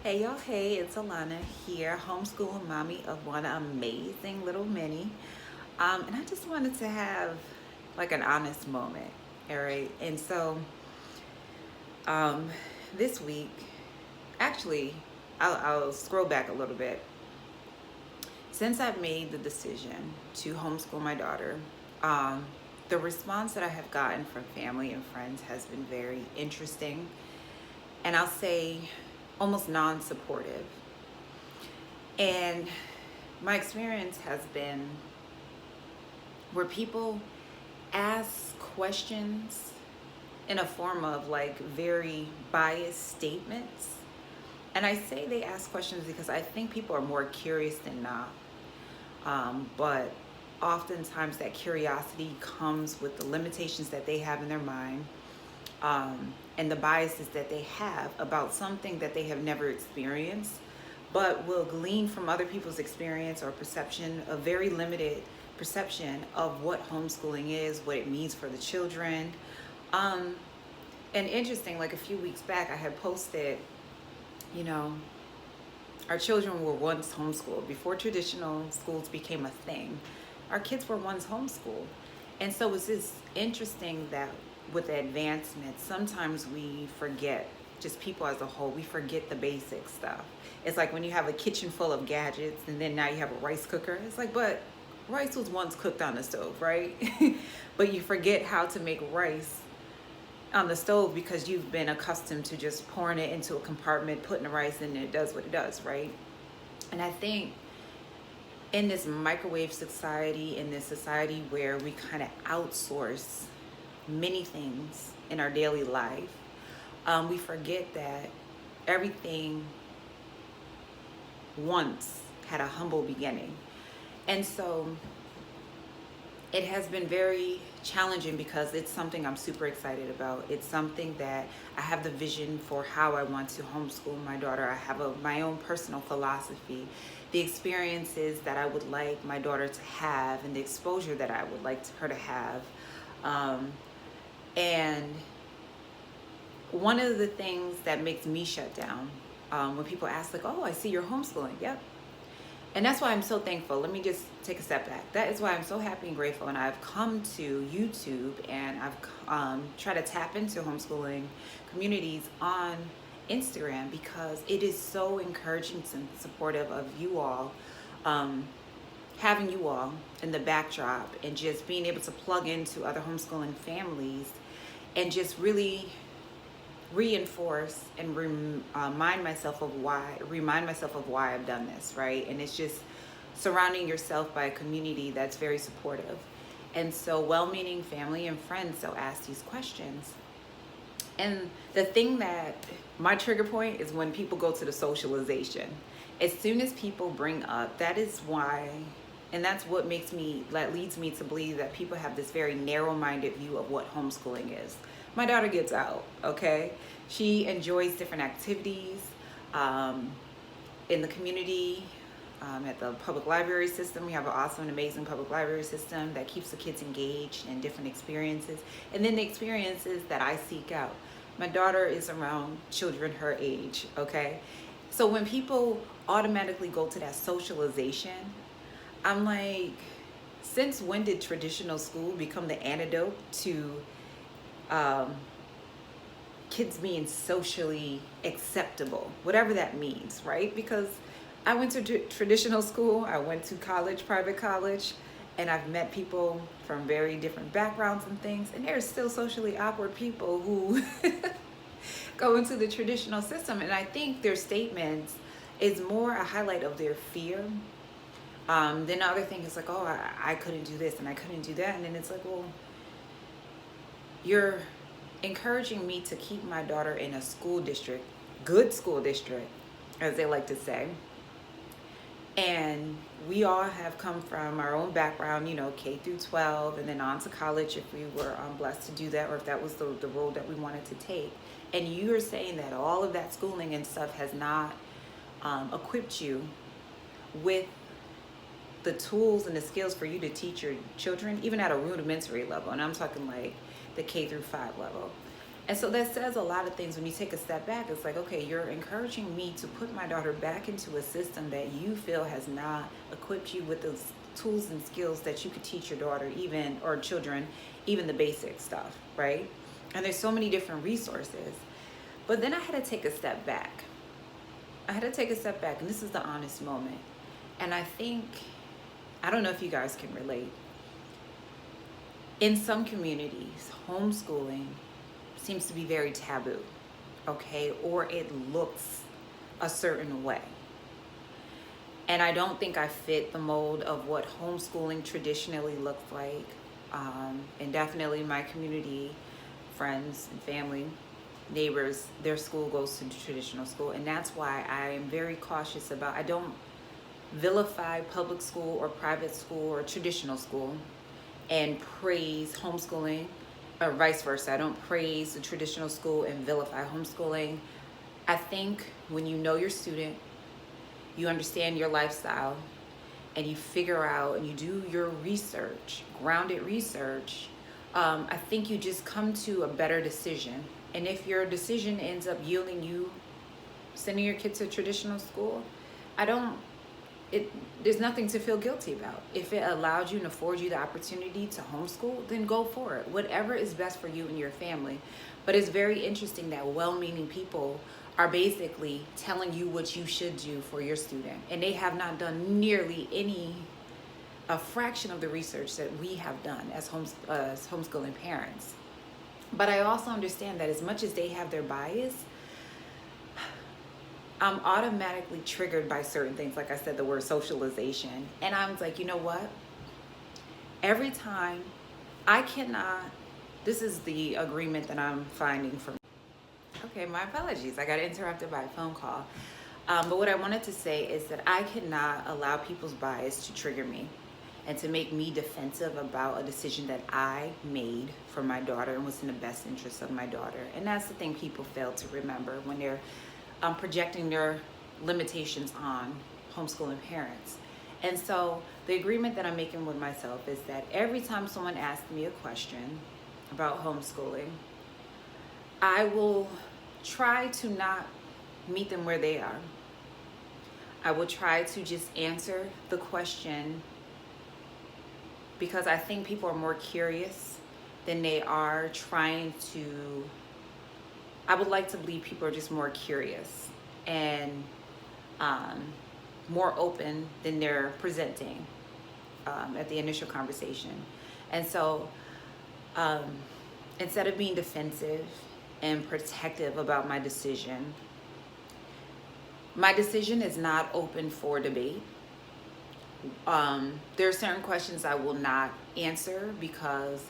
Hey y'all, hey, it's Alana here, homeschool mommy of one amazing little mini. And I just wanted to have like an honest moment, all right? And so um, this week, actually, I'll scroll back a little bit. Since I've made the decision to homeschool my daughter, um, the response that I have gotten from family and friends has been very interesting, and I'll say almost non-supportive. And my experience has been where people ask questions in a form of like very biased statements. And I say they ask questions because I think people are more curious than not. But oftentimes that curiosity comes with the limitations that they have in their mind, and the biases that they have about something that they have never experienced, but will glean from other people's experience or perception, a very limited perception of what homeschooling is, what it means for the children. Um, and interesting, like a few weeks back, I had posted, you know, our children were once homeschooled. Before traditional schools became a thing, our kids were once homeschooled. And so it's just interesting that with the advancement, sometimes we forget, just people as a whole, we forget the basic stuff. It's like when you have a kitchen full of gadgets and then now you have a rice cooker. It's like, but rice was once cooked on the stove, right? But you forget how to make rice on the stove because you've been accustomed to just pouring it into a compartment, putting the rice in, and it does what it does, right? And I think in this microwave society, in this society where we kind of outsource many things in our daily life, we forget that everything once had a humble beginning. And so it has been very challenging because it's something I'm super excited about. It's something that I have the vision for how I want to homeschool my daughter. I have my own personal philosophy, the experiences that I would like my daughter to have, and the exposure that I would like her to have. And one of the things that makes me shut down, when people ask like, oh, I see you're homeschooling. Yep. And that's why I'm so thankful. Let me just take a step back. That is why I'm so happy and grateful. And I've come to YouTube and I've tried to tap into homeschooling communities on Instagram because it is so encouraging and supportive of you all, having you all in the backdrop and just being able to plug into other homeschooling families and just really reinforce and remind myself of why I've done this, right? And it's just surrounding yourself by a community that's very supportive. And so well-meaning family and friends will ask these questions. And the thing that my trigger point is when people go to the socialization. As soon as people bring up, that is why, and that's what leads me to believe that people have this very narrow-minded view of what homeschooling is. My daughter gets out, okay? She enjoys different activities in the community, at the public library system. We have an awesome and amazing public library system that keeps the kids engaged in different experiences. And then the experiences that I seek out. My daughter is around children her age, okay? So when people automatically go to that socialization, I'm like, since when did traditional school become the antidote to kids being socially acceptable, whatever that means, right? Because I went to traditional school, I went to college, private college, and I've met people from very different backgrounds and things, and there's still socially awkward people who go into the traditional system. And I think their statements is more a highlight of their fear. Then the other thing is like, oh, I couldn't do this and I couldn't do that. And then it's like, well, you're encouraging me to keep my daughter in a school district, good school district, as they like to say. And we all have come from our own background, K through 12, and then on to college if we were blessed to do that, or if that was the road that we wanted to take. And you're saying that all of that schooling and stuff has not equipped you with the tools and the skills for you to teach your children, even at a rudimentary level. And I'm talking like the K through 5 level. And so that says a lot of things when you take a step back. It's like, okay, you're encouraging me to put my daughter back into a system that you feel has not equipped you with those tools and skills that you could teach your daughter, even, or children, even the basic stuff, right? And there's so many different resources. But then I had to take a step back. And this is the honest moment. And I think, I don't know if you guys can relate. In some communities, homeschooling seems to be very taboo, okay? Or it looks a certain way. And I don't think I fit the mold of what homeschooling traditionally looked like. And definitely my community, friends and family, neighbors, their school goes to traditional school. And that's why I am very cautious about, I don't vilify public school or private school or traditional school and praise homeschooling, or vice versa. I don't praise the traditional school and vilify homeschooling. I think when you know your student, you understand your lifestyle, and you figure out and you do your research, grounded research, I think you just come to a better decision. And if your decision ends up yielding you sending your kids to traditional school, there's nothing to feel guilty about. If it allowed you and affords you the opportunity to homeschool, then go for it. Whatever is best for you and your family. But it's very interesting that well-meaning people are basically telling you what you should do for your student. And they have not done nearly a fraction of the research that we have done as homeschooling parents. But I also understand that as much as they have their bias, I'm automatically triggered by certain things. Like I said, the word socialization. And I was like, you know what? Every time this is the agreement that I'm finding from. Okay, my apologies. I got interrupted by a phone call. But what I wanted to say is that I cannot allow people's bias to trigger me and to make me defensive about a decision that I made for my daughter and what's in the best interest of my daughter. And that's the thing people fail to remember when they're projecting their limitations on homeschooling parents. And so the agreement that I'm making with myself is that every time someone asks me a question about homeschooling, I will try to not meet them where they are. I will try to just answer the question because I think people are more curious than they are trying to. I would like to believe people are just more curious and more open than they're presenting at the initial conversation. And so instead of being defensive and protective about my decision is not open for debate. There are certain questions I will not answer because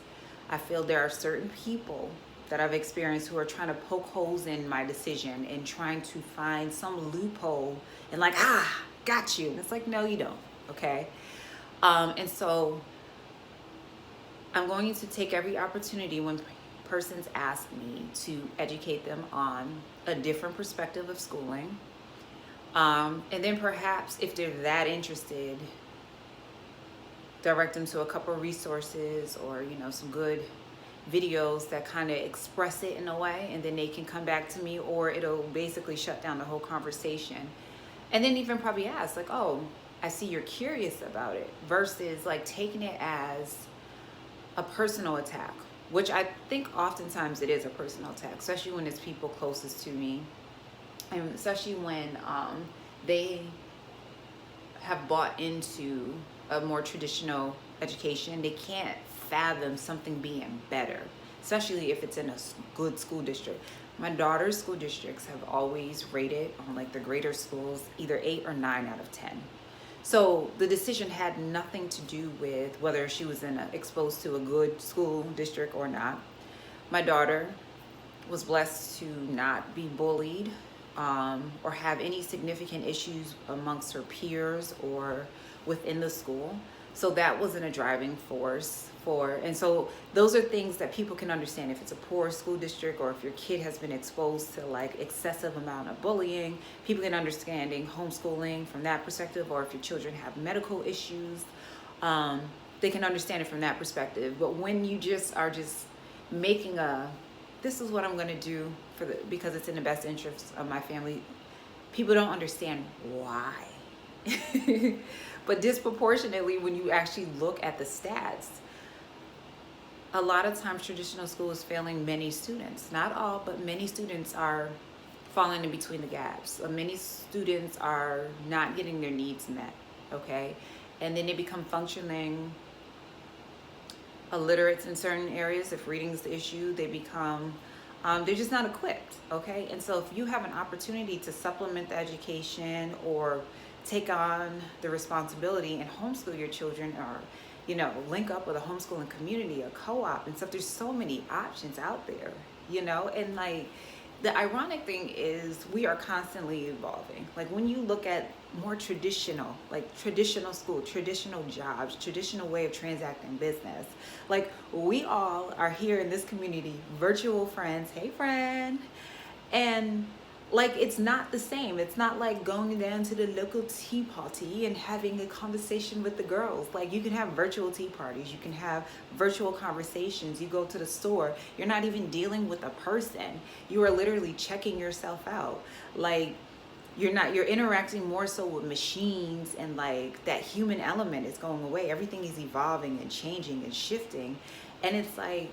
I feel there are certain people that I've experienced who are trying to poke holes in my decision and trying to find some loophole and like, got you. And it's like, no, you don't, okay? And so I'm going to take every opportunity when persons ask me to educate them on a different perspective of schooling. And then perhaps if they're that interested, direct them to a couple of resources or, some good videos that kind of express it in a way, and then they can come back to me, or it'll basically shut down the whole conversation. And then even probably ask like, oh, I see you're curious about it, versus like taking it as a personal attack, which I think oftentimes it is a personal attack, especially when it's people closest to me, and especially when they have bought into a more traditional education. They can't fathom something being better, especially if it's in a good school district. My daughter's school districts have always rated on like the greater schools either 8 or 9 out of 10. So the decision had nothing to do with whether she was exposed to a good school district or not. My daughter was blessed to not be bullied or have any significant issues amongst her peers or within the school. So that wasn't a driving force and so those are things that people can understand. If it's a poor school district or if your kid has been exposed to like excessive amount of bullying, people can understanding homeschooling from that perspective, or if your children have medical issues, they can understand it from that perspective. But when you just are just making a this is what I'm going to do because it's in the best interest of my family. People don't understand why. But disproportionately, when you actually look at the stats, a lot of times traditional school is failing many students. Not all, but many students are falling in between the gaps. Many students are not getting their needs met, okay? And then they become functioning illiterates in certain areas. If reading's the issue, they become, they're just not equipped, okay? And so if you have an opportunity to supplement the education or take on the responsibility and homeschool your children, or link up with a homeschooling community, a co-op and stuff, there's so many options out there, and like the ironic thing is we are constantly evolving. Like when you look at more traditional, like traditional school, traditional jobs, traditional way of transacting business, like we all are here in this community, virtual friends, hey friend, and like it's not the same. It's not like going down to the local tea party and having a conversation with the girls. Like you can have virtual tea parties, you can have virtual conversations. You go to the store, you're not even dealing with a person, you are literally checking yourself out. Like you're interacting more so with machines, and like that human element is going away. Everything is evolving and changing and shifting, and it's like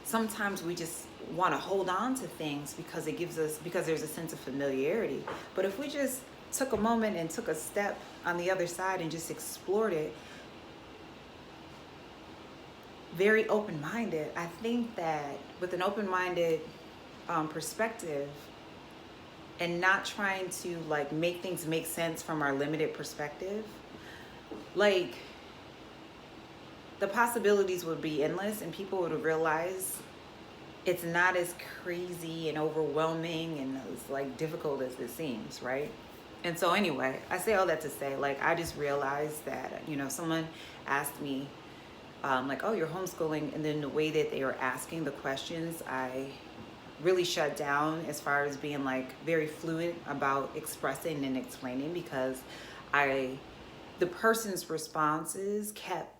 sometimes we just want to hold on to things because there's a sense of familiarity. But if we just took a moment and took a step on the other side and just explored it very open-minded, I think that with an open-minded perspective, and not trying to like make things make sense from our limited perspective, like the possibilities would be endless, and people would realize it's not as crazy and overwhelming and as like difficult as it seems, right? And so anyway, I say all that to say, like, I just realized that, someone asked me, like, oh, you're homeschooling. And then the way that they were asking the questions, I really shut down as far as being like very fluid about expressing and explaining, because the person's responses kept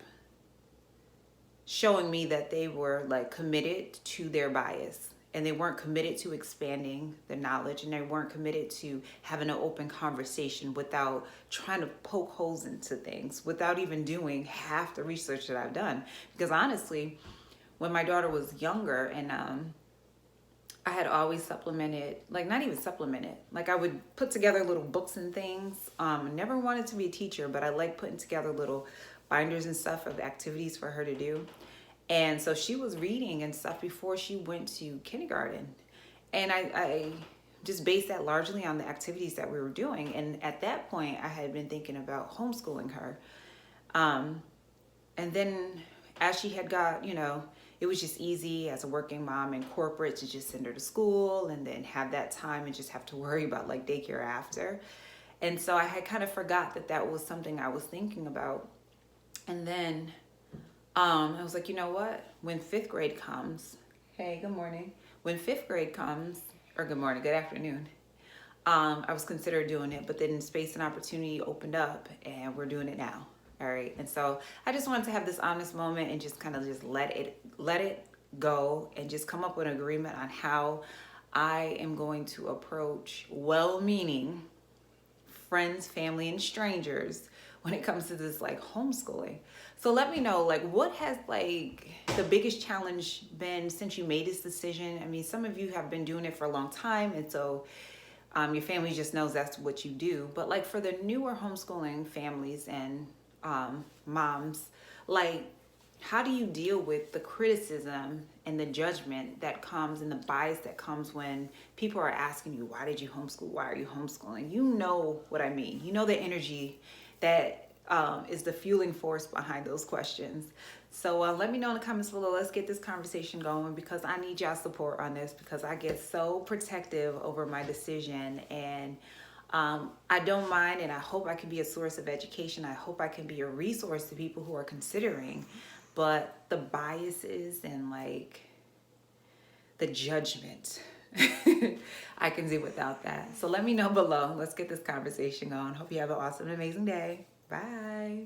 showing me that they were like committed to their bias, and they weren't committed to expanding the knowledge, and they weren't committed to having an open conversation without trying to poke holes into things, without even doing half the research that I've done. Because honestly, when my daughter was younger, and I had always supplemented, like not even supplemented, like I would put together little books and things. Never wanted to be a teacher, but I like putting together little binders and stuff of activities for her to do. And so she was reading and stuff before she went to kindergarten. And I just based that largely on the activities that we were doing. And at that point, I had been thinking about homeschooling her. And then as she had got, it was just easy as a working mom in corporate to just send her to school and then have that time and just have to worry about like daycare after. And so I had kind of forgot that was something I was thinking about. And then I was like, you know what? When fifth grade comes, hey, good morning. When fifth grade comes, or good morning, good afternoon, I was considering doing it, but then space and opportunity opened up, and we're doing it now. All right. And so I just wanted to have this honest moment and just kind of just let it go, and just come up with an agreement on how I am going to approach well-meaning friends, family, and strangers when it comes to this like homeschooling. So let me know, like, what has like the biggest challenge been since you made this decision? I mean, some of you have been doing it for a long time, and so your family just knows that's what you do. But like for the newer homeschooling families and moms, like, how do you deal with the criticism and the judgment that comes and the bias that comes when people are asking you, why did you homeschool? Why are you homeschooling? You know what I mean. You know the energy that is the fueling force behind those questions. So let me know in the comments below. Let's get this conversation going, because I need y'all support on this, because I get so protective over my decision, and I don't mind, and I hope I can be a source of education. I hope I can be a resource to people who are considering, but the biases and like the judgment, I can do without that. So let me know below. Let's get this conversation going. Hope you have an awesome, amazing day. Bye.